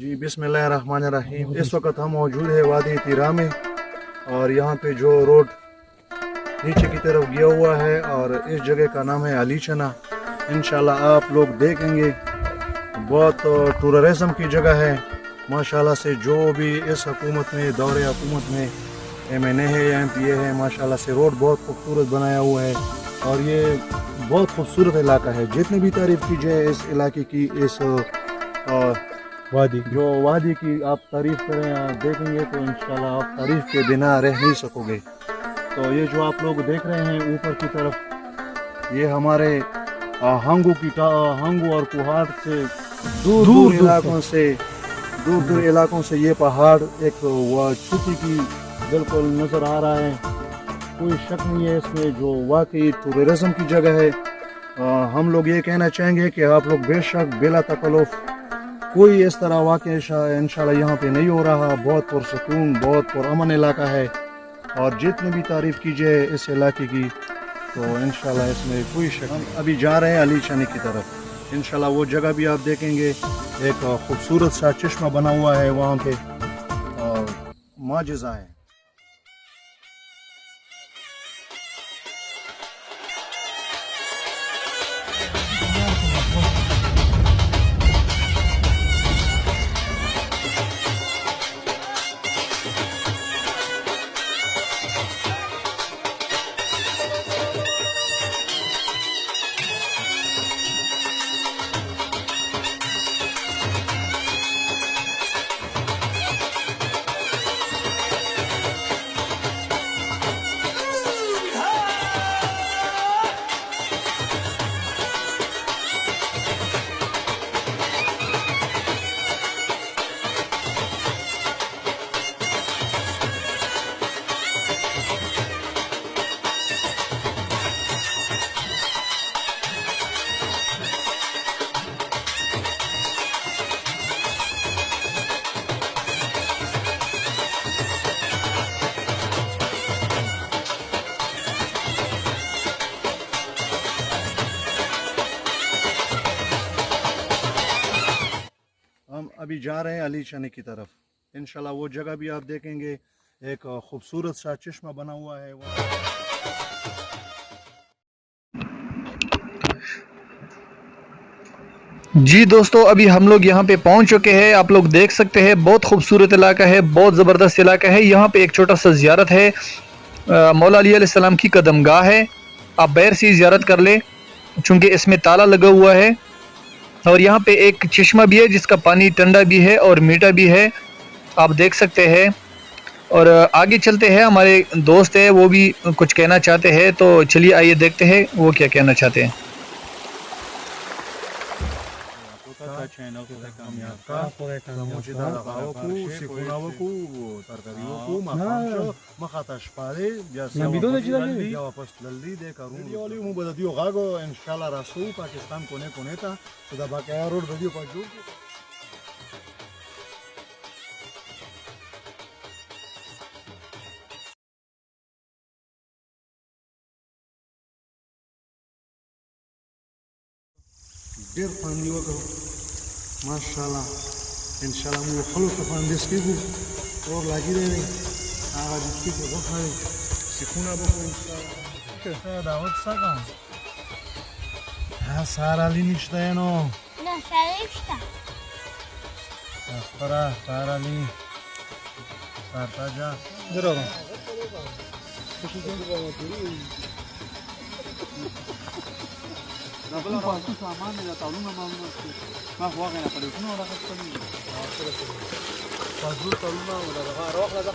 जी बिस्मिल्लाहिर्रहमानिर्रहीम। इस वक्त हम मौजूद है वादी तिरा में और यहाँ पे जो रोड नीचे की तरफ गया हुआ है और इस जगह का नाम है अली चना। इंशाल्लाह आप लोग देखेंगे, बहुत टूरिज्म की जगह है माशाल्लाह से। जो भी इस हुकूमत में, दौरे हुकूमत में MNA है या MPA है, माशाल्लाह से रोड बहुत खूबसूरत बनाया हुआ है और ये बहुत खूबसूरत इलाका है। जितनी भी तारीफ़ की जाए इस इलाके की, इस वादी की आप तारीफ़ करें, देखेंगे तो इंशाल्लाह आप तारीफ़ के बिना रह नहीं सकोगे। तो ये जो आप लोग देख रहे हैं ऊपर की तरफ, ये हमारे हंगू और कुहाड़ से दूर दूर इलाकों से ये पहाड़ एक छुट्टी की बिल्कुल नज़र आ रहा है। कोई शक नहीं है इसमें, जो वाकई टूरिज्म की जगह है। हम लोग ये कहना चाहेंगे कि आप लोग बेशक बिला तकल्लुफ़, कोई इस तरह वाक़या इंशाल्लाह यहाँ पे नहीं हो रहा। बहुत पुरसकून, बहुत पुरअमन इलाका है और जितनी भी तारीफ़ कीजिए इस इलाके की तो इंशाल्लाह इसमें कोई शक नहीं। हम अभी जा रहे हैं अली चने की तरफ। इंशाल्लाह वो जगह भी आप देखेंगे, एक खूबसूरत सा चश्मा बना हुआ है वहाँ पे और माजिज़ा है। हम अभी जा रहे हैं अली चने की तरफ। इंशाल्लाह वो जगह भी आप देखेंगे, एक खूबसूरत सा चश्मा बना हुआ है वो। जी दोस्तों, अभी हम लोग यहाँ पे पहुँच चुके हैं। आप लोग देख सकते हैं, बहुत खूबसूरत इलाका है, बहुत ज़बरदस्त इलाका है। यहाँ पे एक छोटा सा ज़ियारत है, मौला अली अलैहिस्सलाम की कदमगाह है। आप बैर से ज़ियारत कर ले चूँकि इसमें ताला लगा हुआ है। और यहाँ पे एक चश्मा भी है जिसका पानी ठंडा भी है और मीठा भी है, आप देख सकते हैं। और आगे चलते हैं, हमारे दोस्त है वो भी कुछ कहना चाहते हैं, तो चलिए आइए देखते हैं वो क्या कहना चाहते हैं। Dir fandi wako mashallah inshallah mu khalo ka fandi skibu और lagi de aga jiski ko khare sikhuna bako inshallah daawat saka ha sara li nishta eno No, sarishta. para sara li sarta ja jero Nabla fasu saman de talu na mamno ma huwa gena pare usno ora khatni fasu talu na ora roh la da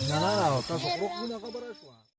Na, na, na, tak, rok muna ka bara siya.